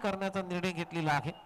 करण्याचा निर्णय घेतलेला आहे.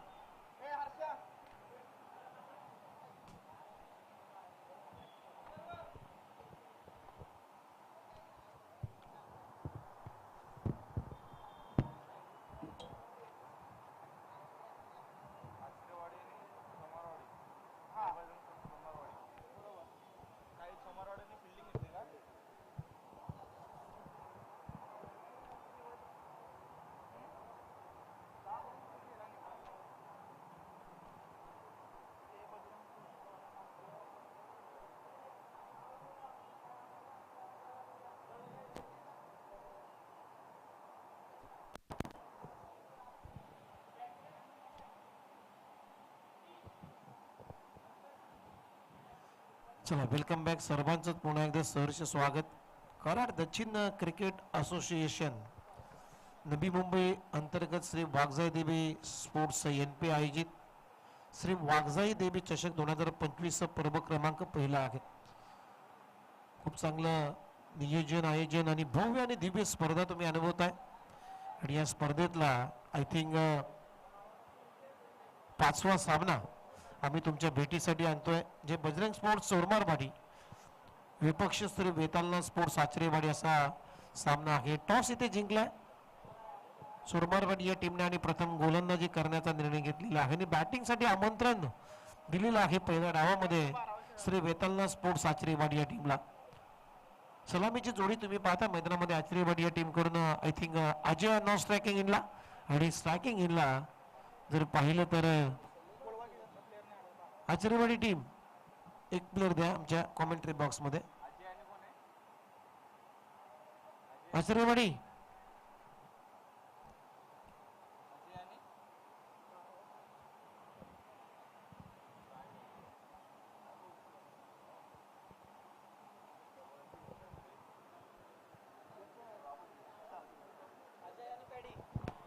चला वेलकम बॅक. सर्वांचं पुन्हा एकदा सहर्ष स्वागत. कराड दक्षिण क्रिकेट असोसिएशन नवी मुंबई अंतर्गत श्री वाघजाई देवी स्पोर्ट्स NP आयोजित श्री वाघजाई देवी चषक 2025 पर्व क्रमांक पहिला आहे. खूप चांगलं नियोजन आयोजन आणि भव्य आणि दिव्य स्पर्धा तुम्ही अनुभवताय. आणि या स्पर्धेतला आय थिंक 5वा सामना आम्ही तुमच्या भेटीसाठी आणतोय. जे बजरंग स्पोर्ट्स चोरमारवाडी विपक्ष श्री वेतालना स्पोर्ट्स आचरेवाडी असा सामना आहे. टॉस इथे जिंकलाय चोरमारवाडी या टीमने आणि प्रथम गोलंदाजी करण्याचा निर्णय घेतलेला आहे आणि बॅटिंगसाठी आमंत्रण दिलेलं आहे पहिल्या डावामध्ये श्री वेतालना स्पोर्ट्स आचरेवाडी या टीमला. सलामीची जोडी तुम्ही पाहता मैदानामध्ये आचरेवाडी या टीम कडून I think Ajay non striking इनला आणि स्ट्रायकिंग इनला जर पाहिलं तर आचरेवाडी टीम. एक प्लेअर द्या आमच्या कॉमेंट्री बॉक्स मध्ये. आचरेवाडी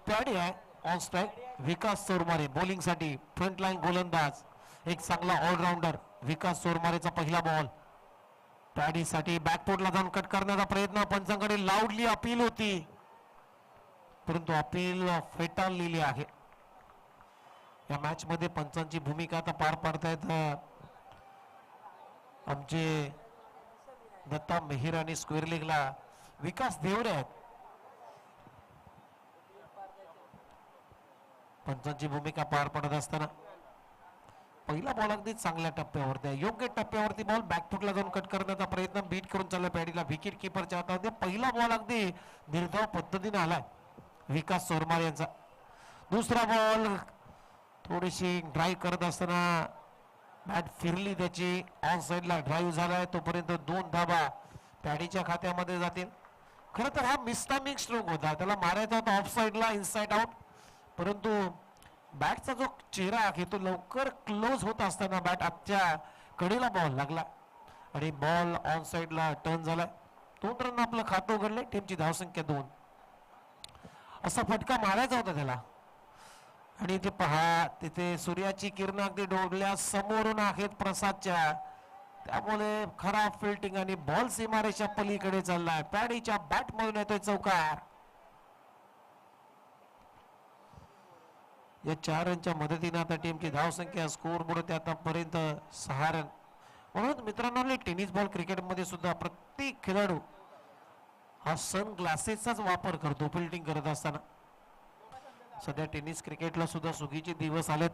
पॅडी आहे on strike. Vikas Chormare bowling साठी फ्रंट लाईन गोलंदाज एक चांगला ऑलराऊंडर विकास चोरमारेचा पहिला बॉल. पॅडी साठी बॅकफुटला जाऊन कट करण्याचा प्रयत्न. पंचांकडे लाऊडली अपील होती परंतु अपील फेटाळलेली आहे. या मॅच मध्ये पंचांची भूमिका आता पार पाडतायत आमचे दत्ता मेहर आणि स्क्वेअर लेगला विकास देवरे आहेत. पंचांची भूमिका पार पडत असताना पहिला बॉल अगदी चांगल्या टप्प्यावरती आहे. योग्य टप्प्यावरती बॉल बॅकफुटला जाऊन कट करण्याचा प्रयत्न. बीट करून चालला पॅडीला. विकेट किपरच्या हातामध्ये पहिला बॉल अगदी निर्धाव पद्धतीने आलाय विकास चोरमारे यांचा. दुसरा बॉल थोडीशी ड्राईव्ह करत असताना बॅट फिरली त्याची. ऑन साइडला ड्राईव्ह झालाय तोपर्यंत 2 धाबा पॅडीच्या खात्यामध्ये जातील. खरं तर हा मिसटायमिंग स्ट्रोक होता. त्याला मारायचा होता ऑफ साइडला इनसाइड आउट परंतु बॅटचा जो चेहरा आहे तो लवकर क्लोज होत असताना बॅट आजच्या कडेला बॉल लागला आणि बॉल ऑन साइडला टर्न झालाय. 2 रन आपलं खातं उघडलंय. टीमची धावसंख्या 2. असा फटका मारायचा होता त्याला. आणि इथे पहा तिथे सूर्याची किरण अगदी डोळ्या समोरून आहेत प्रसादच्या. त्यामुळे खराब फिल्डिंग आणि बॉल सीमारेच्या पलीकडे चाललाय. पॅडीच्या बॅट मधून येतोय चौकार. या 4 रनच्या मदतीने आता टीमची धावसंख्या स्कोर बोर्ड आतापर्यंत 6 रन. म्हणून मित्रांनो टेनिस बॉल क्रिकेटमध्ये सुद्धा प्रत्येक खेळाडू हा सन ग्लासेसचाच वापर करतो फिल्डिंग करत असताना. सध्या टेनिस क्रिकेटला सुद्धा सुगीचे दिवस आलेत.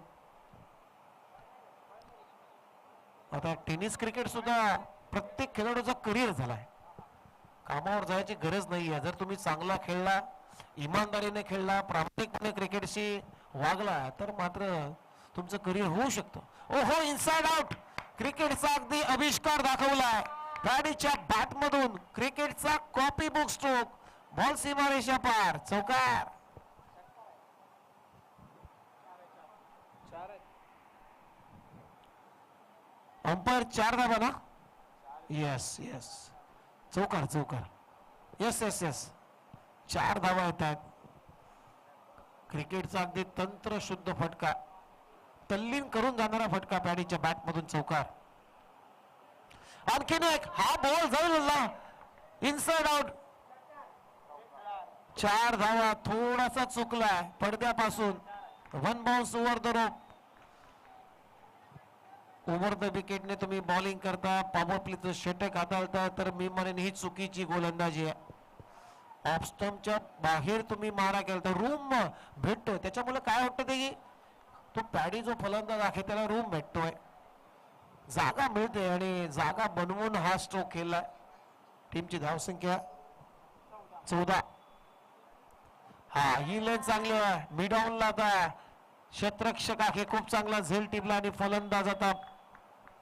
आता टेनिस क्रिकेट सुद्धा प्रत्येक खेळाडूचा करिअर झालाय. कामावर जायची गरज नाहीये. जर तुम्ही चांगला खेळला इमानदारीने खेळला प्रामाणिकपणे क्रिकेटशी वागला तर मात्र तुमचं करिअर होऊ शकतं. ओहो इनसाइड आउट. क्रिकेटचा अगदी आविष्कार दाखवलाय पॅडीच्या बॅट मधून. क्रिकेटचा कॉपी बुक स्ट्रोक. बॉल सीमारेषा पार. चौकार. अंपायर 4 धाबा ना. येस येस चौकार चौकार. येस येस येस 4 धावा येत आहेत. क्रिकेटचा अगदी तंत्र शुद्ध फटका. तल्लीन करून जाणारा फटका पॅडीच्या बॅट मधून चौकार. आणखीन एक. हा बॉल जाईल इनसाइड आउट. 4 धावा, थोडासा चुकलाय पडद्यापासून. 1 bounce over the rope. Over the विकेटने तुम्ही बॉलिंग करता, पॉवर प्लेचं षटक हाताळता, तर मी म्हणेन ही चुकीची गोलंदाजी आहे. ऑफ स्टंपच्या बाहेर तुम्ही मारा केला तर रूम भेटतोय, त्याच्यामुळे काय वाटतं ते तो पॅडी जो फलंदाज आहे त्याला रूम भेटतोय, जागा मिळते आणि जागा बनवून हा स्ट्रोक खेळलाय. टीमची धावसंख्या 14. हा ही लेन चांगली आहे. मिड ऑनला आता क्षेत्ररक्षक आहे, खूप चांगला झेल टिपला आणि फलंदाज आता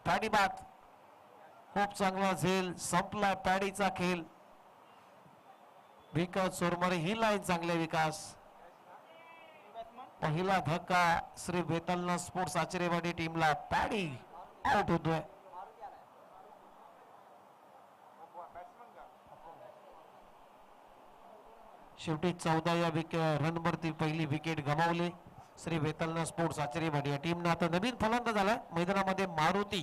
पॅडी बात. खूप चांगला झेल संपला पॅडीचा खेळ. विकास चोरमारे ही लाईन चांगले. विकास पहिला धक्का श्री वेतालना स्पोर्ट्स आचरेवाडी टीमला. पॅडी आउट होतोय. शेवटी 14 या रनवरती पहिली विकेट गमावली श्री वेतालना स्पोर्ट्स आचरेवाडी या टीमनं. आता नवीन फलंदाज आला मैदानामध्ये मारुती.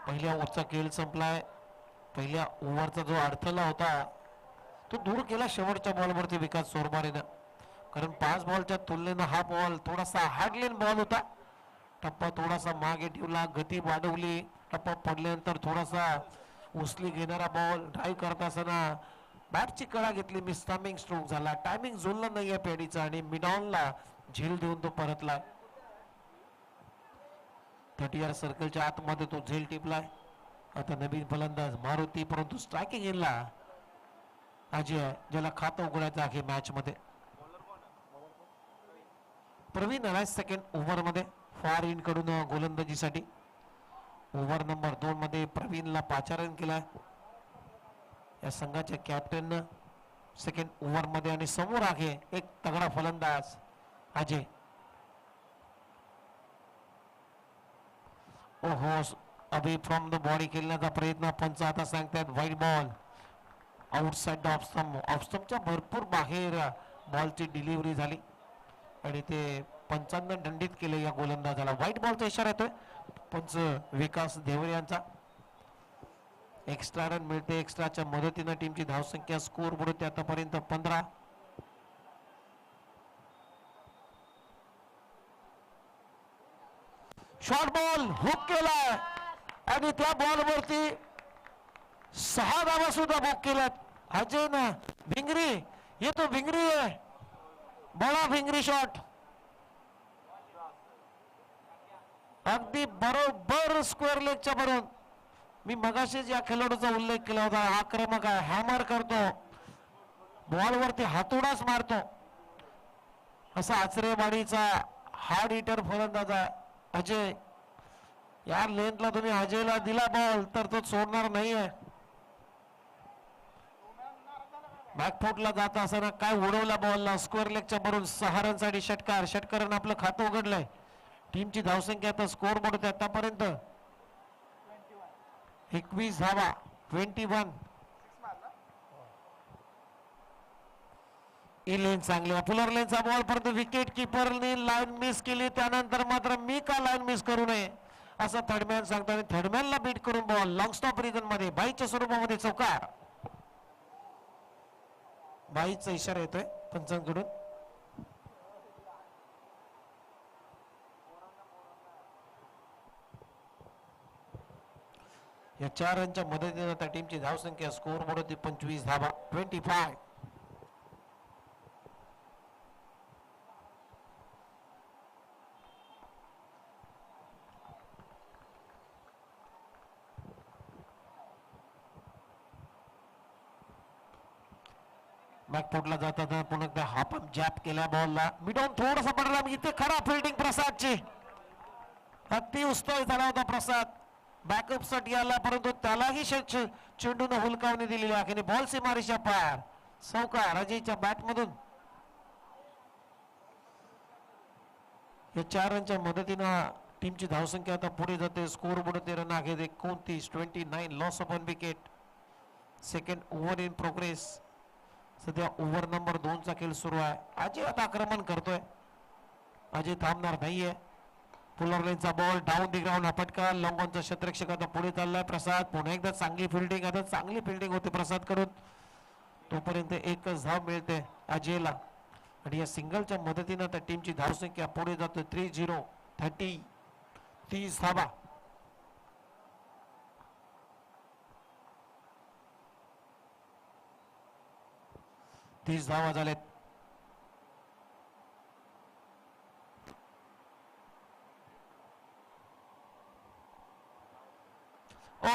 पहिल्या ओव्हरचा खेळ संपलाय. पहिल्या ओव्हरचा जो अडथळा होता तो दूर केला शेवटच्या बॉलवरती विकास चोरमारेनं. कारण 5 बॉलच्या तुलनेनं हा बॉल थोडासा हार्डलेन बॉल होता. टप्पा थोडासा मागे ठेवला, गती वाढवली. टप्पा पडल्यानंतर थोडासा उचली घेणारा बॉल. ड्राईव्ह करत असताना बॅटची कळा घेतली, मिस टायमिंग स्ट्रोक झाला. टायमिंग जुळलं नाही या पॅडीचा आणि मिडॉनला झेल देऊन तो परतला. 30 सर्कलच्या आतमध्ये तो झेल टिपलाय. आता नवीन फलंदाज मारुती, परंतु स्ट्रायकिंग इनला अजय, ज्याला खातं उघडायचं आहे मॅच मध्ये. प्रवीण आलाय सेकंड ओव्हर मध्ये फार इन कडून गोलंदाजीसाठी. ओव्हर नंबर 2 मध्ये प्रवीणला पाचारण केलाय या संघाच्या कॅप्टन सेकंड ओव्हर मध्ये. आणि समोर आहे एक तगडा फलंदाज अजय. ओहो, अभि फ्रॉम द बॉडी खेळण्याचा प्रयत्न. पंच आता सांगतात white ball. Outside off stump. Off स्टंपच्या भरपूर बाहेर बॉलची डिलिव्हरी झाली आणि ते पंचांना दंडित केले या गोलंदाजाला. व्हाईट बॉलचा इशारा येतोय पंच विकास देवरे यांचा. एक्स्ट्रा रन मिळते. एक्स्ट्राच्या मदतीनं टीमची धावसंख्या स्कोर बुडते आतापर्यंत 15. शॉर्ट बॉल हुक केला आणि त्या बॉलवरती 6 धावा सुद्धा बुक केल्यात. अजय ना भिंगरी, ये तो भिंगरी है, बड़ा भिंगरी शॉट. अगदी बरोबर स्क्वेअर लेगच्या भरून. मी मगाशीच या खेळाडूचा उल्लेख केला होता. आक्रमक आहे, हॅमर करतो, बॉलवरती हातोडाच मारतो असा आचरेवाडीचा हार्ड हिटर फलंदाज आहे अजय. या लेंथला तुम्ही अजयला दिला बॉल तर तो सोडणार नाहीये. बॅकफुटला जात असताना काय उडवला बॉलला स्क्वेअर लेगच्या भरून. 6 रनसाठी षटकार. षटकारानं आपलं खातं उघडलंय. टीमची धावसंख्या आता स्कोर बोर्ड आतापर्यंत 21 धावा. 21. ही लेन चांगली. पुलर लेनचा बॉल, परंतु विकेट किपरने लाईन मिस केली. त्यानंतर मात्र मी का लाईन मिस करू नये असं थर्डमॅन सांगतो आणि थर्डमॅनला बीट करून बॉल लॉंग स्टॉप रिजन मध्ये बाईच्या स्वरूपामध्ये चौकार. बाईचा इशारा येतोय पंचांकडून. या 4 रनच्या मदतीने आता टीमची धावसंख्या स्कोर बोर्ड होती 25 धावा. 25. बॅकफुटला जातात पुन्हा एकदा हाफ जॅप केल्या बॉलला. मिडॉन थोडासा पडला. इथे खरा फिल्डिंग प्रसादची. अगदी उस्ताय झाला होता प्रसाद बॅकअप साठी आला, परंतु त्यालाही चेंडून हुलकावणी दिलेली आहे. बॉल सीमारेषा पार. चौकार अजयच्या बॅट मधून. या 4 रनच्या मदतीनं टीमची धावसंख्या आता पुढे जाते. स्कोर बोर्ड रन आहे 29. 29. Loss of 1 wicket. Second over in progress. सध्या ओव्हर नंबर 2 चा खेळ सुरू आहे. अजय आता आक्रमण करतोय. अजय थांबणार नाहीये. पुलर लाईनचा बॉल डाऊन दी ग्राउंड. हा फटका लॉंगॉनचा क्षेत्ररक्षक आता पुढे चाललाय. प्रसाद पुन्हा एकदा चांगली फिल्डिंग. आता चांगली फिल्डिंग होते प्रसाद कडून. तोपर्यंत एकच धाव मिळते अजयला आणि या सिंगलच्या मदतीनं त्या टीमची धावसंख्या पुढे जाते 30 धावा. 30 धावा झालेत.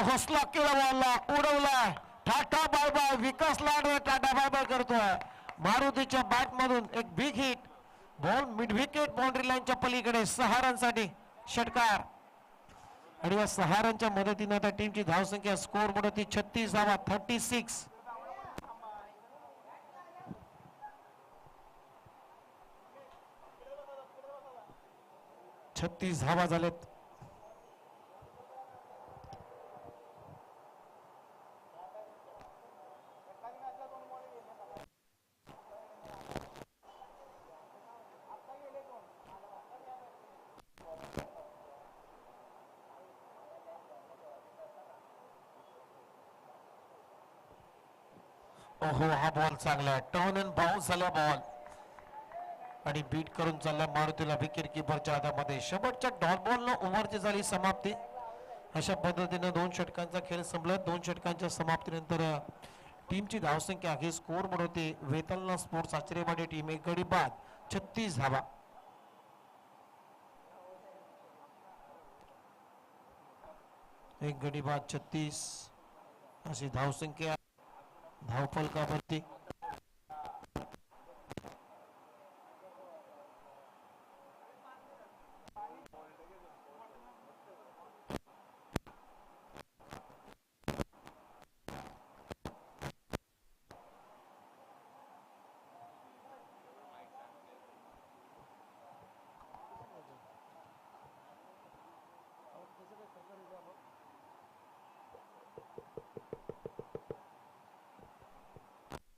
हसला केला बॉलला उडवला. टाटा बाय बाय. विकास लांडवे टाटा बाय बाय करतोय. मारुतीच्या बॅट मधून एक big hit. Ball mid wicket boundary लाईनच्या पलीकडे 6 रनसाठी षटकार आणि या 6 रनच्या मदतीने त्या टीमची धावसंख्या स्कोर मध्ये 36 धावा. 36. 36 धावा झालेत. ओहो हा बॉल चांगला आहे. टर्न अँड बाउन्स झाला बॉल आणि बीट करून चालला मारुतीला विकेट किपरच्या हातामध्ये. शेवटच्या डॉट बॉलनं ओव्हरची झाली समाप्ती. अशा पद्धतीने 2 षटकांचा खेळ संपला. 2 षटकांच्या समाप्तीनंतर टीमची धावसंख्या ही स्कोर बनवते वेतालना स्पोर्ट्स आचरेवाडी टीम. एक गडी बाद 36 धावा. एक गडी बाद 36 अशी धावसंख्या धावफलकावरती.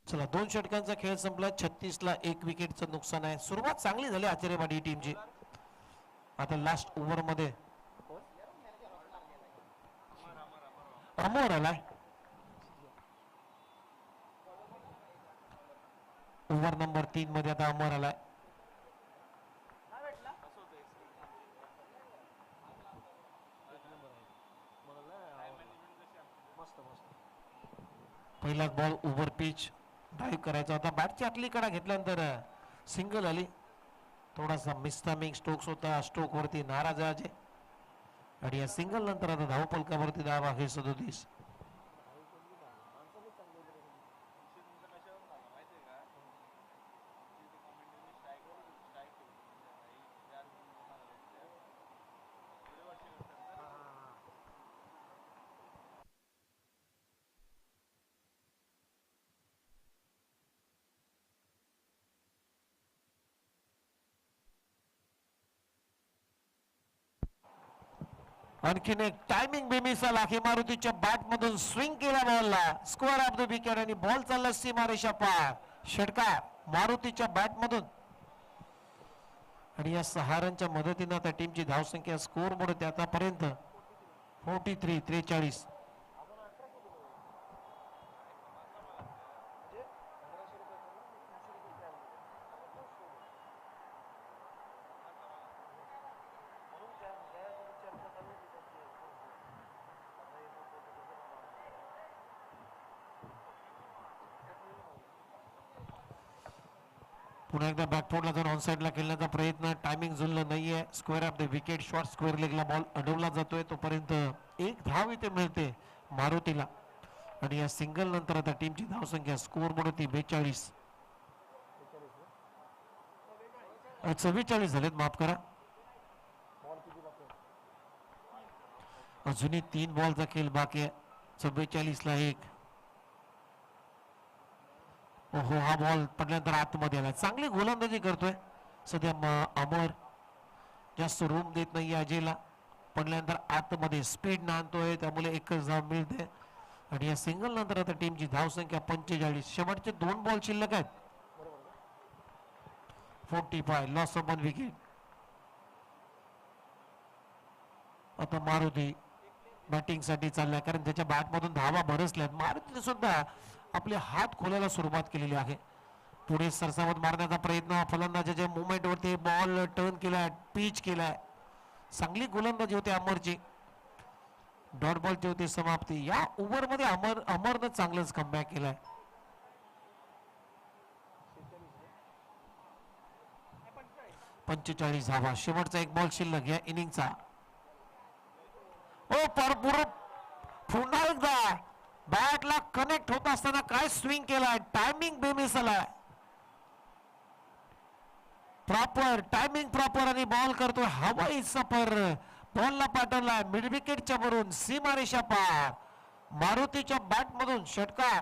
चला 2 षटकांचा खेळ संपला. 36 ला 1 विकेटचं नुकसान आहे. सुरुवात चांगली झाली आचरेवाडी टीमची. आता लास्ट ओव्हर मध्ये अमर आलाय. ओव्हर नंबर 3 मध्ये आता अमर आलाय. पहिलाच बॉल ओव्हर पिच ड्राईव्ह करायचा होता. बॅटची आतली कडा घेतल्यानंतर सिंगल आली. थोडासा मिसटायमिंग स्ट्रोक्स होता. स्ट्रोक वरती नाराज आहे आणि या सिंगल नंतर आता धावफलकावरती धाव आहे 37. आणखीन एक टायमिंग बेमिस आला की मारुतीच्या बॅट मधून स्विंग केला बॉलला. स्क्वेअर ऑफ द विकेट आणि बॉल चालला सीमारेषा पार. षटकार मारुतीच्या बॅट मधून आणि या 6 रनच्या मदतीने त्या टीमची धावसंख्या स्कोर मध्ये आतापर्यंत 43. पुन्हा एकदा बॅकफोर्डला जाऊन ऑन साइडला खेळण्याचा प्रयत्न. टायमिंग जुळलं नाहीये. Square off the wicket. Short square लेगला बॉल अडवला जातोय. तोपर्यंत 1 धाव इथे मिळते मारुतीला आणि या सिंगल नंतर आता टीमची धावसंख्या स्कोर बनवती 42. 44 झालेत. माफ करा. अजूनही 3 बॉलचा खेळ बाकी आहे. 44 ला 1. ओहो हा बॉल पडल्यानंतर आतमध्ये आला. चांगली गोलंदाजी करतोय सध्या अमर. जास्त रूम देत नाही अजयला. पडल्यानंतर आतमध्ये स्पीड आणतोय त्यामुळे एकच धाव मिळते आणि या सिंगल नंतर आता टीमची धावसंख्या 45. शेवटचे 2 बॉल शिल्लक आहेत. 45. Loss of 1 wicket. आता मारुती बॅटिंग साठी चाललाय, कारण त्याच्या बॅट मधून धावा बरसल्यात. मारुतीने सुद्धा आपले हात खोलायला सुरुवात केलेली आहे. पुढे सरसावत मारण्याचा प्रयत्न, फलंदाजाच्या मुवमेंट वरती बॉल टर्न केलाय, पिच केलाय. चांगली गोलंदाजी होती अमरची. डॉट बॉलची होती समाप्ती. या ओव्हर मध्ये अमरनं चांगलंच कमबॅक केलाय. 45 धावा, शेवटचा एक बॉल शिल्लक या इनिंगचा. ओ पुन्हा एकदा बॅटला कनेक्ट होत असताना काय स्विंग केलाय, टायमिंग बेमिसल आहे. प्रॉपर टायमिंग प्रॉपर आणि बॉल करतोय हवाई सफर. बॉलला पाठवलाय मिड विकेटच्या वरून सीमारेषा पार. मारुतीच्या बॅट मधून षटकार.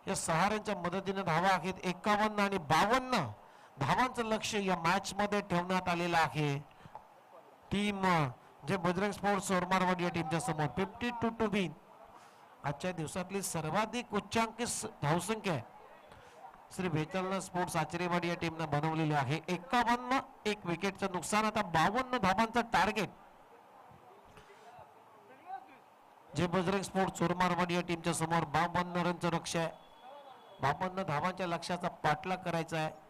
या सहाऱ्यांच्या मदतीने धावा आहेत 51 आणि 52 धावांचं लक्ष या मॅच मध्ये ठेवण्यात आलेलं आहे. टीम जे बजरंग स्पोर्ट्स सोरमारवाडी या टीमच्या समोर 52 टू विन. आजच्या दिवसातली सर्वाधिक उच्चांकित धावसंख्या आहे श्री वेतालना स्पोर्ट्स आचरेवाडी या टीमने बनवलेली आहे. 51, एक विकेटचं नुकसान. आता 52 धावांचं टार्गेट जे बजरंग स्पोर्ट्स सोरमारवाडी या टीमच्या समोर 52 रनचं लक्ष्य आहे. 52 धावांच्या लक्ष्याचा पाठलाग करायचा आहे.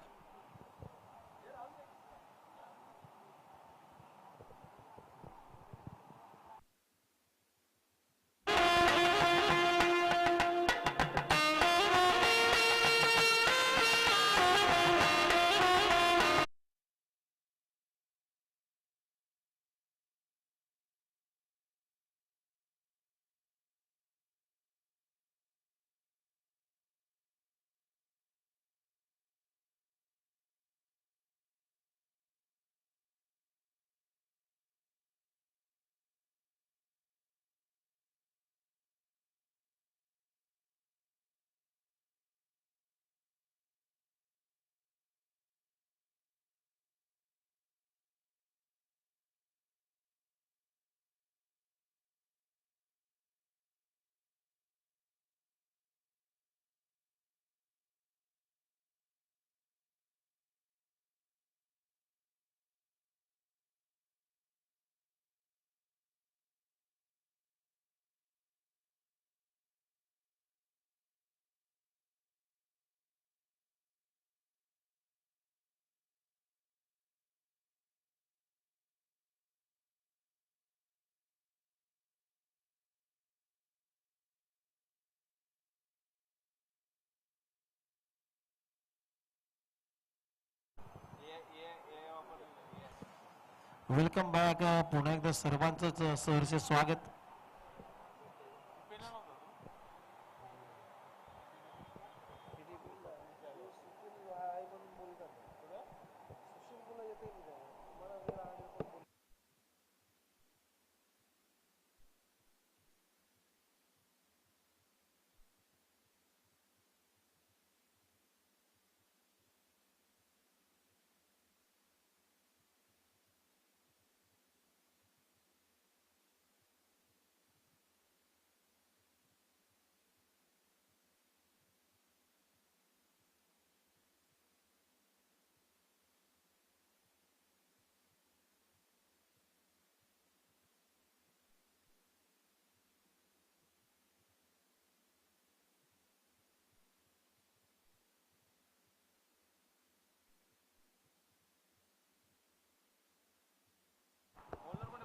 Welcome back. पुन्हा एकदा सर्वांचंच सहर्ष स्वागत.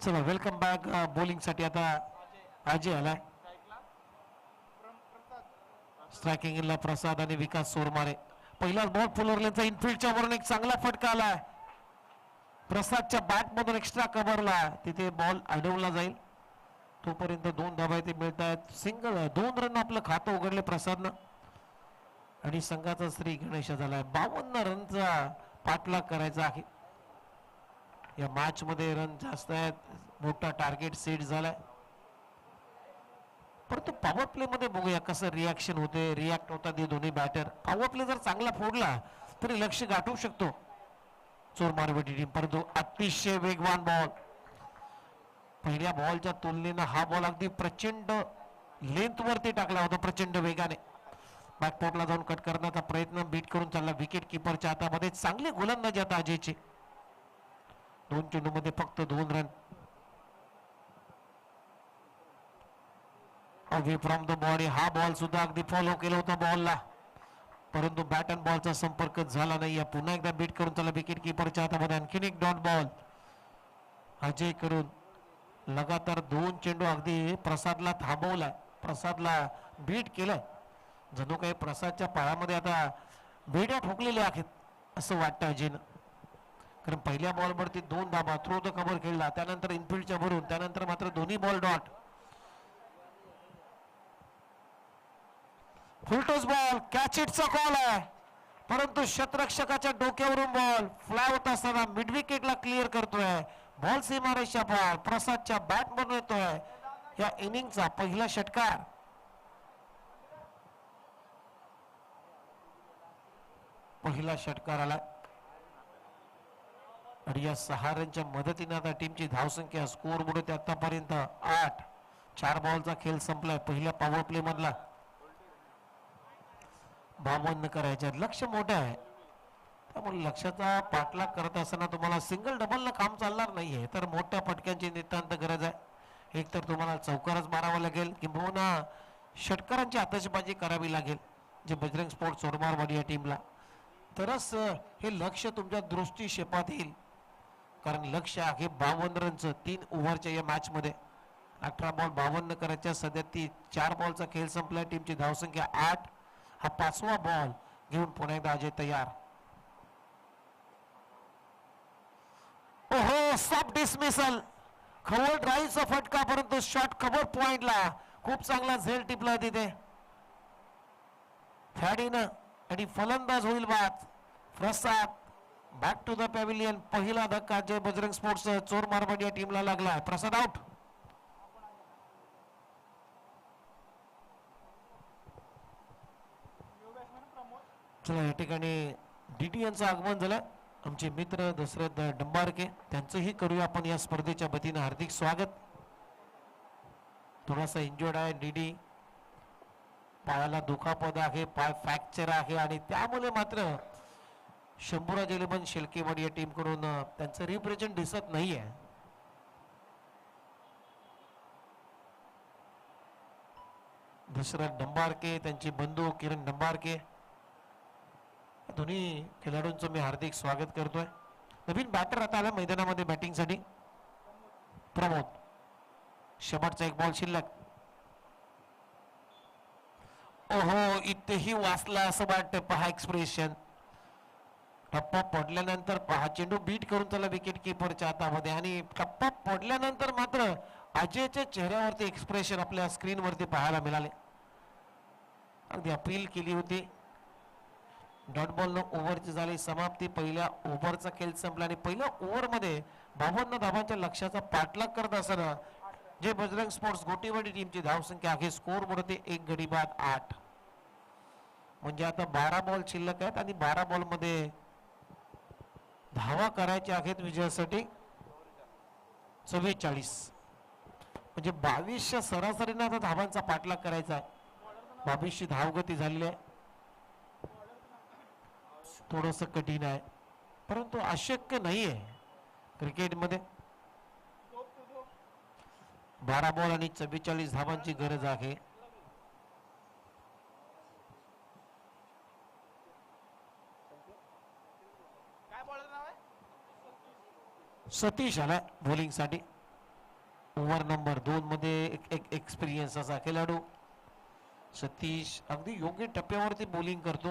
चला वेलकम बॅक. बॉलिंग साठी आता अजय आलाय. स्ट्रायकिंगला प्रसाद आणि विकास सोरमारे. पहिलाच बॉल फुलरलेचा इनफिल्डच्या वरून एक चांगला फटका आलाय. प्रसादच्या बॅट मधून एक्स्ट्रा कव्हरला तिथे बॉल अडवला जाईल. तोपर्यंत 2 धावा ते मिळत आहेत. सिंगल 2 रन आपलं खातं उघडले प्रसादनं आणि संघाचा श्री गणेश झालाय. 52 रनचा पाठलाग करायचा आहे. या मॅच मध्ये रन जास्त आहेत, मोठा टार्गेट सेट झालाय. परंतु पॉवर प्ले मध्ये बघूया कसं रिॲक्शन होते, रिॲक्ट होतात हे दोन्ही बॅटर. पॉवर प्ले जर चांगला फोडला तरी लक्ष गाठवू शकतो चोरमारवाडी टीम. परंतु अतिशय वेगवान बॉल. पहिल्या बॉलच्या तुलनेनं हा बॉल अगदी प्रचंड लेंथ वरती टाकला होता, प्रचंड वेगाने. बॅकपोर्टला जाऊन कट करण्याचा प्रयत्न बीट करून चालला विकेट किपरच्या हातामध्ये. चांगली गोलंदाजी आता अजयची. 2 चेंडूमध्ये फक्त 2 run. Away from the body. हा बॉल सुद्धा अगदी फॉलो केला होता बॉलला, परंतु बॅट अँड बॉलचा संपर्क झाला नाही. पुन्हा एकदा बीट करून त्याला विकेट किपरच्या हातामध्ये आणखीन एक डॉट बॉल. अजय करून लगातार 2 चेंडू अगदी प्रसादला थांबवला, प्रसादला बीट केलं. जणू काही प्रसादच्या पायामध्ये आता बेड्या ठोकलेल्या आहेत असं वाटतं अजयनं. कारण पहिल्या बॉलवरती 2 धाबा थ्रो द कव्हर खेळला, त्यानंतर इनफिल्डच्या भरून, त्यानंतर मात्र दोन्ही ball dot. Full toss ball, catch इटचा कॉल आहे, परंतु शतरक्षकाच्या डोक्यावरून बॉल फ्लाय होत असताना मिड विकेटला क्लिअर करतोय. बॉल सीमारेषा पार प्रसादच्या बॅट म्हणून येतोय. या इनिंगचा पहिला षटकार. पहिला षटकार आला आणि या 6 रनच्या मदतीने आता टीमची धावसंख्या स्कोर बोर्ड आतापर्यंत 8. 4 बॉलचा खेळ संपलाय पहिल्या पॉवर प्ले मधला. 52 करायचे, लक्ष मोठं आहे, त्यामुळे लक्षाचा पाठलाग करत असताना तुम्हाला सिंगल डबलला काम चालणार नाहीये, तर मोठ्या फटक्यांची नितांत गरज आहे. एक तर तुम्हाला चौकारच मारावा लागेल किंवा षटकारांची आतषबाजी करावी लागेल, जे बजरंग स्पोर्ट्स सोरमारवाडी या टीमला, तरच हे लक्ष तुमच्या दृष्टीक्षेपात येईल. कारण लक्ष आहे 52 रनचं 3 ओव्हरच्या या मॅच मध्ये. 18 बॉल 52 करायच्या, सध्या 4 बॉलचा खेळ संपला. टीमची धावसंख्या 8. हा 5वा बॉल घेऊन पुन्हा एकदा अजय तयार. ओहो, सब डिसमिसल. खबर ड्राईव्हचा फटका, परंतु शॉट कव्हर पॉइंटला खूप चांगला झेल टिपला तिथे फॅडीनं आणि फलंदाज होईल बाद. प्रसाद बॅक टू द पॅव्हिलियन. पहिला धक्का जय बजरंग स्पोर्ट्स चोरमारवाडी या टीमला लागला. प्रसाद आउट. चला, या ठिकाणी डीटी यांचं आगमन झालं. आमचे मित्र दशरथ डंबारके, त्यांचंही करूया आपण या स्पर्धेच्या वतीनं हार्दिक स्वागत. थोडासा इंजर्ड आहे डीडी, पायाला दुखापत आहे, पाय फ्रॅक्चर आहे आणि त्यामुळे मात्र शंभूराज इलेव्हन शेलकेवाडी या टीम कडून त्यांचं रिप्रेझेंट दिसत नाहीये. दशरथ डंबारके, त्यांचे बंधू किरण डंबारके, दोन्ही खेळाडूंचं मी हार्दिक स्वागत करतोय. नवीन बॅटर आता आला मैदानामध्ये बॅटिंगसाठी, प्रमोद. शेवटचा एक बॉल शिल्लक. ओहो, इथेही वाचला असं वाटतं. पहा एक्सप्रेशन, टप्पा पडल्यानंतर पहा चेंडू बीट करून त्याला विकेट किपरच्या हातामध्ये, आणि टप्पा पडल्यानंतर मात्र अजयच्या चेहऱ्यावरती एक्सप्रेशन आपल्या स्क्रीनवरती पाहायला मिळाले. अगदी अपील केली होती. डॉट बॉल न ओव्हरची झाली समाप्ती. पहिल्या ओव्हरचा खेळ संपला आणि पहिल्या ओव्हरमध्ये 52 धावांच्या लक्ष्याचा पाठलाग करत असताना जे बजरंग स्पोर्ट्स गोटीवाडी टीमची धावसंख्या आहे स्कोर बोर्ड 1 गडी बाद 8. म्हणजे आता 12 बॉल शिल्लक आहेत आणि 12 बॉल मध्ये धावा करायच्या आहेत विजयासाठी 44. म्हणजे 22च्या सरासरीने आता धावांचा पाठलाग करायचा आहे. 22ची धावगती झालेली आहे. थोडंसं कठीण आहे, परंतु अशक्य नाहीये क्रिकेटमध्ये. 12 बॉल आणि 44 धावांची गरज आहे. सतीश आला बॉलिंग साठी. ओव्हर नंबर 2 मध्ये एक एक्सपिरियन्स असा खेळाडू सतीश अगदी योग्य टप्प्यावरती बॉलिंग करतो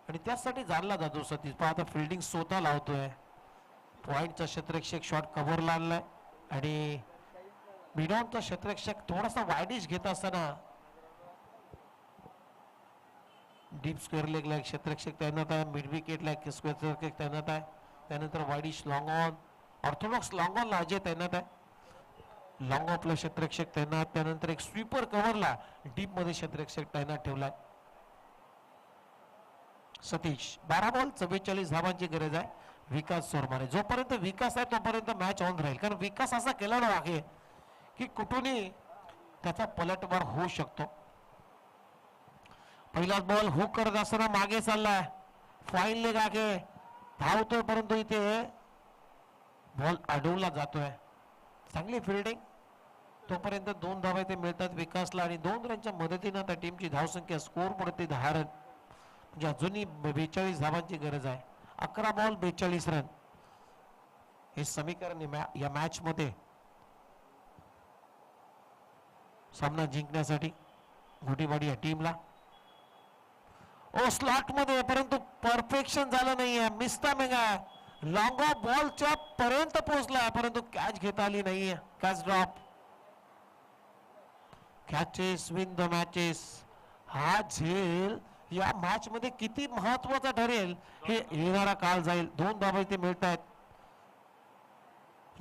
आणि त्यासाठी जाणला जातो सतीश. पण आता फिल्डिंग स्वतः लावतोय. पॉइंटचा क्षेत्ररक्षक शॉट कव्हरला आणलाय आणि मिडॉनचा क्षेत्ररक्षक थोडासा वायडिश घेत असताना डीप स्क्वेअर लेगला एक क्षेत्ररक्षक तैनात आहे. मिड विकेटला एक क्षेत्ररक्षक तैनात आहे. त्यानंतर wideish long on, orthodox long ऑनला अजय तैनात आहे. लॉंग ऑफला क्षेत्ररक्षक तैनात. त्यानंतर एक स्वीपर कव्हरला डीप मध्ये क्षेत्ररक्षक तैनात ठेवलाय. सतीश 12 बॉल 44 धावांची गरज आहे. विकास सोरमारे, जोपर्यंत विकास आहे तोपर्यंत मॅच ऑन राहील. कारण विकास असा खेळाडू आहे की कुठूनही त्याचा पलटवार होऊ शकतो. पहिला बॉल हुक करत असताना मागे चाललाय. फाईन लेग आहे, धावतोय, परंतु इथे बॉल अडवला जातोय, चांगली फिल्डिंग. तोपर्यंत 2 धावा ते मिळतात विकासला आणि 2 रनच्या मदतीनं त्या टीमची धावसंख्या स्कोर पडते 10 रन. म्हणजे अजूनही 42 धावांची गरज आहे. 11 बॉल 42 रन हे समीकरण या मॅच मध्ये सामना जिंकण्यासाठी घोटीवाडी या टीमला. ओ स्लॉट मध्ये, परंतु परफेक्शन झालं नाहीये. मिस्ता मेगा लॉंग ऑफ बॉलच्या पर्यंत पोहोचला परंतु कॅच घेता आली नाहीये. Catch drop. Catches win the matches. हा झेल या मॅच मध्ये किती महत्वाचा ठरेल हे येणारा काळ जाईल. 2 धावा इथे मिळत आहेत.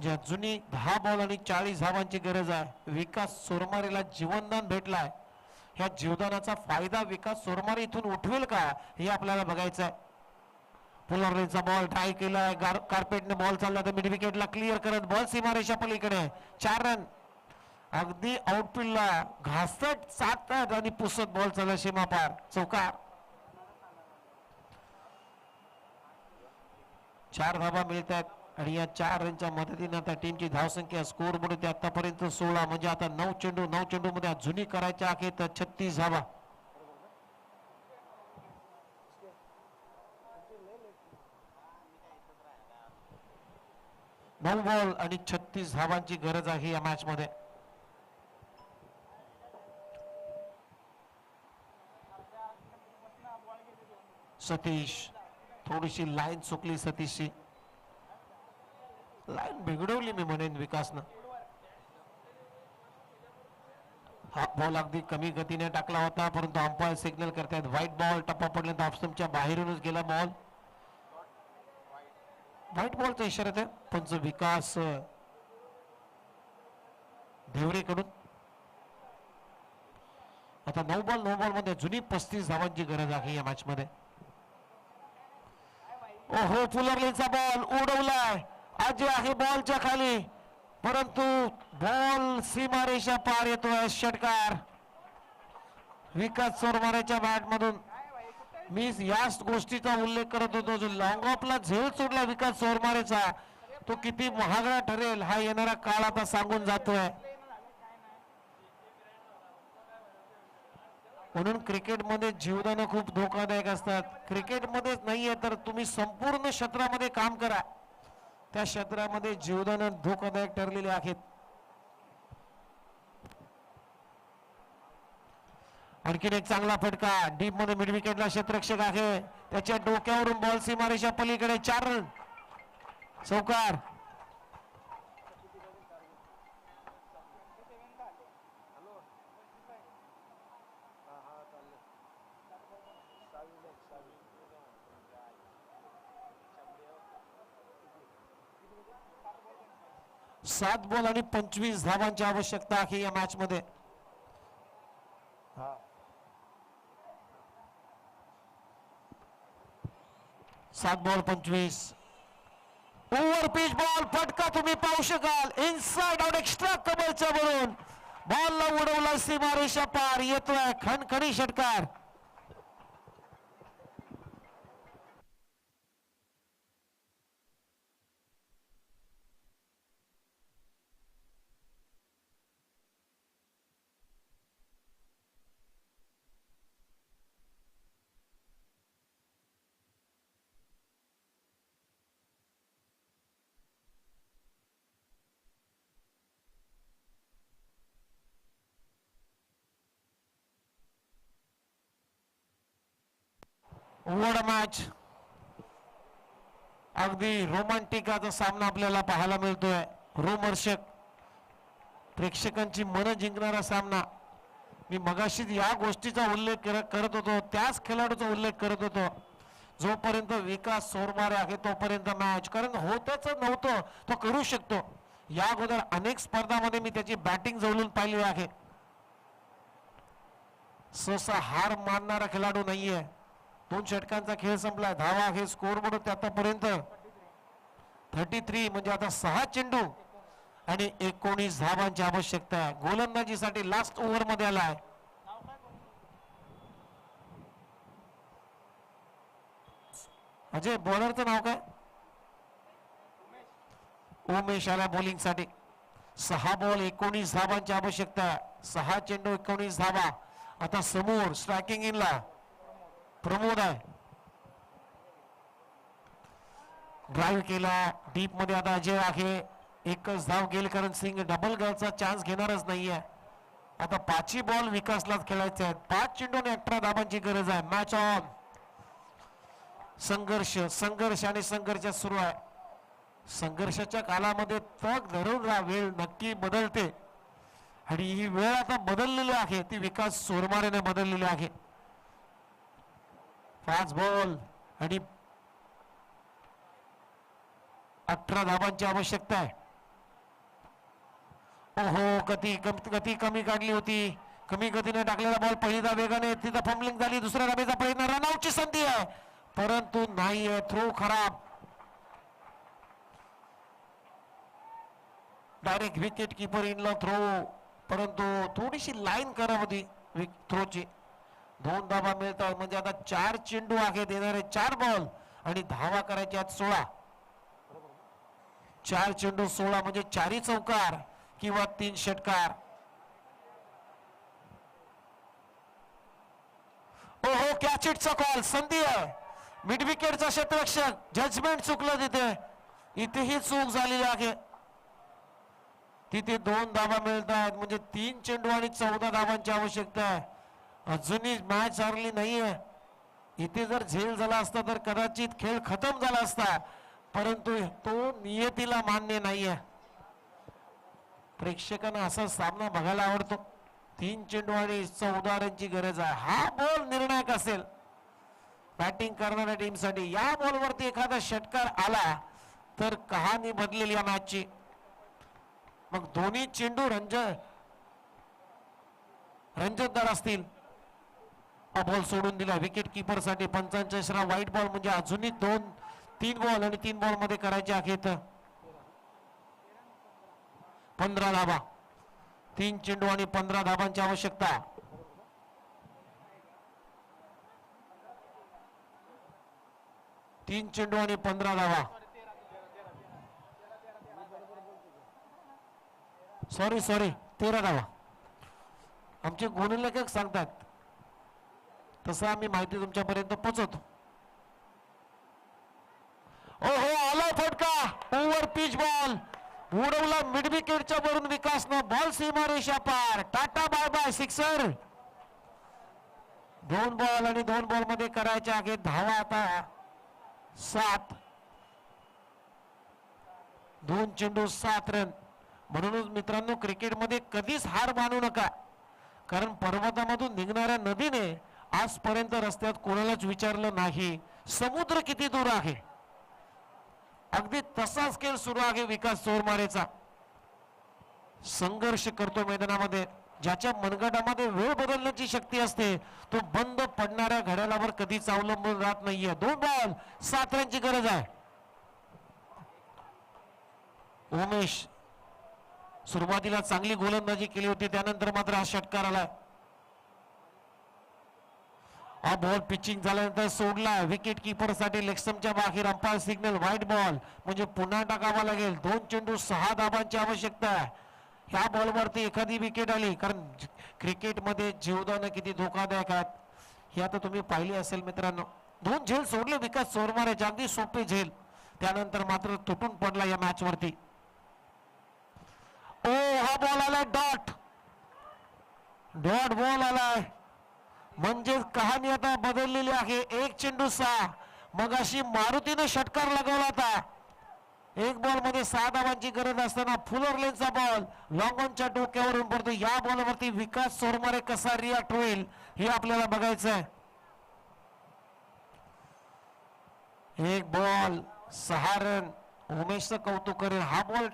ज्या जुनी 10 बॉल आणि 40 धावांची गरज आहे. विकास सोरमारेला जीवनदान भेटलाय. ह्या जीवदानाचा फायदा विकास सोरमारे इथून उठवेल का हे आपल्याला बघायचं आहे. पुलरचा बॉल ट्राय केलाय, कार्पेटने बॉल चालला तर मिड विकेटला क्लिअर करत बॉल सीमारेषा पलीकडे. 4 रन. अगदी आउटफील्डला घासत 7 आणि पुसत बॉल चालला सीमा पार. चौकार. 4 धावा मिळत आहेत आणि या 4 रनच्या मदतीने त्या टीमची धावसंख्या स्कोर मध्ये आतापर्यंत 16. म्हणजे आता 9 चेंडू मध्ये जुनी करायच्या आहेत 36 धावा. 9 बॉल आणि 36 धावांची गरज आहे या मॅच मध्ये. सतीश, थोडीशी लाईन चुकली सतीशची. लाईन बिघडवली मी म्हणेन विकासनं. हा बॉल अगदी कमी गतीने टाकला होता परंतु अंपायर सिग्नल करतात व्हाईट बॉल. टप्पा पडल्यानंतर ऑफस्टंपच्या बाहेरूनच गेला बॉल. व्हाईट बॉलचा इशारा आहे पंच विकास देवरेकडून. आता 9 बॉल मध्ये जुनी 35 धावांची गरज आहे या मॅच मध्ये. ओहो, फुलरलेचा बॉल उडवलाय. आज आहे बॉलच्या खाली परंतु बॉल सीमारेषा पार येतोय. षटकार विकास सोरमारेच्या बॅट मधून. मी याच गोष्टीचा उल्लेख करत होतो. जो लॉंग ऑफला झेल सोडला विकास सोरमारेचा तो किती महागडा ठरेल हा येणारा काळ आता सांगून जातोय. म्हणून क्रिकेटमध्ये जीवदान खूप धोकादायक असतात. क्रिकेटमध्येच नाहीये तर तुम्ही संपूर्ण क्षेत्रामध्ये काम करा. त्या क्षेत्रामध्ये जीवदान धोकादायक ठरलेले आहेत. आणखीन एक चांगला फटका डीप मध्ये मिड विकेटला क्षेत्ररक्षक आहे त्याच्या डोक्यावरून बॉल सीमारेषा पलीकडे. 4 रन. चौकार. सात बॉल आणि 25 धावांची आवश्यकता आहे या मॅच मध्ये. 7 बॉल 25. ओव्हर पिच बॉल फटका तुम्ही पाहू शकाल. इनसाइड आउट एक्स्ट्रा कबलच्या वरून बॉलला उडवला सीमारेषा पार. येतोय खणखणी षटकार. What a match. अगदी रोमांटिक असा सामना आपल्याला पाहायला मिळतोय. रोमहर्षक प्रेक्षकांची मन जिंकणारा सामना. मी मगाशीच या गोष्टीचा उल्लेख करत होतो. त्याच खेळाडूचा उल्लेख करत होतो. जोपर्यंत विकास सोरमारे आहे तोपर्यंत मॅच. कारण होतच नव्हतं तो करू शकतो. या अगोदर अनेक स्पर्धामध्ये मी त्याची बॅटिंग जवळून पाहिली आहे. सहसा हार मानणारा खेळाडू नाहीये. 2 षटकांचा खेळ संपला. धावा आहे स्कोर बोर्ड आतापर्यंत 33. म्हणजे आता 6 चेंडू आणि 19 धावांची आवश्यकता आहे. गोलंदाजीसाठी लास्ट ओव्हर मध्ये आलाय. अजय बॉलरचं नाव काय? उमेश आला बॉलिंग साठी. 6 बॉल 19 धाबांची आवश्यकता. 6 चेंडू 19 धाबा. आता समोर स्ट्रायकिंग इनला प्रमोद आहे. ड्राईव्ह केला डीप मध्ये. आता अजय आहे. एकच धाव गेल कारण सिंग डबल गलचा चान्स घेणारच नाहीये. आता 5 बॉल विकासलाच खेळायचे आहेत. 5 चेंडू आणि 18 धाबांची गरज आहे. Match on. संघर्ष संघर्ष आणि संघर्ष सुरू आहे. संघर्षाच्या कालामध्ये तग धरून वेळ नक्की बदलते आणि ही वेळ आता बदललेली आहे. ती विकास सोरमारेने बदललेली आहे. 5 बॉल आणि 18 धाबांची आवश्यकता आहे. ओहो गती कमी काढली होती. कमी गतीने टाकलेला बॉल पहिला वेगाने तिथं फंबलिंग झाली. दुसऱ्या धाब्याचा प्रयत्न. रनआउटची संधी आहे परंतु नाहीये. थ्रो खराब. डायरेक्ट विकेट कीपर इनला थ्रो परंतु थोडीशी लाईन खराब होती थ्रोची. 2 धाबा मिळतात म्हणजे आता 4 चेंडू आहे. देणारे 4 बॉल आणि धावा करायचे आहेत 16. 4 चेंडू 16 म्हणजे 4 चौकार किंवा 3 षटकार. ओहो कॅच इटचा कॉल. संधी आहे. मिड विकेटचा क्षेत्ररक्षक. जजमेंट चुकलं तिथे. इथेही चूक झालेली आहे. तिथे 2 धाबा मिळतात म्हणजे 3 चेंडू आणि 14 धाबांची आवश्यकता आहे. अजूनही मॅच हरली नाहीये. इथे जर झेल झाला असता तर कदाचित खेळ खतम झाला असता परंतु तो नियतीला मान्य नाहीये. प्रेक्षकांना असा सामना बघायला आवडतो. 3 चेंडू आणि 14 रनची गरज आहे. हा बॉल निर्णायक असेल बॅटिंग करणाऱ्या टीमसाठी. या बॉलवरती एखादा षटकार आला तर कहाणी बदलेल या मॅचची. मग दोन्ही चेंडू रंजनदार असतील. हा बॉल सोडून दिला विकेट किपर साठी. पंचांचा इशारा व्हाईट बॉल म्हणजे अजूनही 3 बॉल आणि 3 बॉल मध्ये करायचे आहेत 15 धाबा. 3 चेंडू आणि 15 धाबांची आवश्यकता. तीन चेंडू आणि 15 धावा. सॉरी 13 धावा. आमचे गुणलेखक सांगतात तसं आम्ही माहिती तुमच्यापर्यंत पोहोचवतो. ओहो आला फटका. ओव्हर पिच बॉल उडवला मिड विकेटच्या वरून विकासनं. बॉल सीमारेषा पार. Ta ta bye bye. Sixer. 2 ball आणि 2 बॉल मध्ये करायचे आहेत धावा आता 7. 2 चेंडू 7 रन. म्हणूनच मित्रांनो क्रिकेटमध्ये कधीच हार मानू नका कारण पर्वतामधून निघणाऱ्या नदीने आजपर्यंत रस्त्यात कोणालाच विचारलं नाही समुद्र किती दूर आहे. अगदी तसाच खेळ सुरू आहे विकास चोरमारेचा. संघर्ष करतो मैदानामध्ये. ज्याच्या मनगटामध्ये वेळ बदलण्याची शक्ती असते तो बंद पडणाऱ्या घड्याळावर कधीच अवलंबून राहत नाहीये. 2 बॉल 7 रनची गरज आहे. उमेश सुरुवातीला चांगली गोलंदाजी केली होती त्यानंतर मात्र हा षटकार आला. हा बॉल पिचिंग झाल्यानंतर सोडला विकेट किपर साठी. लेगस्टंपच्या बाहेर. अंपायर सिग्नल व्हाईट बॉल म्हणजे पुन्हा टाकावा लागेल. 2 चेंडू 6 धाबांची आवश्यकता आहे. ह्या बॉलवरती एखादी विकेट आली कारण क्रिकेटमध्ये जीवदान किती धोकादायक आहेत हे आता तुम्ही पाहिले असेल मित्रांनो. 2 झेल सोडले विकास चोरमारेचे. अगदी सोपे झेल. त्यानंतर मात्र तुटून पडला या मॅच वरती. ओ हा बॉल आलाय डॉट बॉल आलाय म्हणजे कहाणी आता बदललेली आहे. 1 चेंडू 6. मग अशी मारुतीने षटकार लगावला होता. 1 बॉल मध्ये 6 धावांची गरज असताना फुलर लेनचा बॉल लॉंग ऑनच्या डोक्यावरून पडतो. या बॉलवरती विकास चोरमारे कसा रिॲक्ट होईल हे आपल्याला बघायचं आहे. 1 बॉल 6 रन. उमेशचं कौतुक करेल. हा बॉल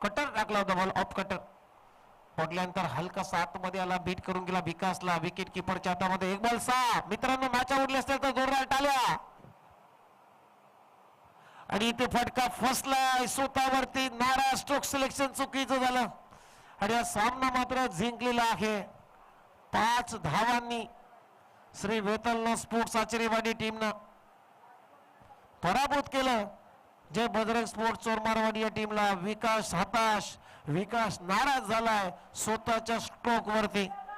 कटर टाकला होता. बॉल ऑफ कटर पडल्यानंतर हलका 7 मध्ये आला. बीट करून गेला विकासला. विकेट किपरच्या हातामध्ये 1 बॉल 6. मित्रांनो मॅच आवडली असेल तर जोरदार टाळ्या. आणि इथे फटका फसला स्वतःवरती. नाराज. स्ट्रोक सिलेक्शन चुकीचं झालं आणि हा सामना मात्र जिंकलेला आहे 5 धावांनी. श्री वेतलना स्पोर्ट्स आचरेवाडी टीमनं पराभूत केलं जय बजरंग स्पोर्ट्स चोरमारवाडी या टीमला विकास हताश, विकास नाराज झालाय स्वतःच्या स्ट्रोक वरती.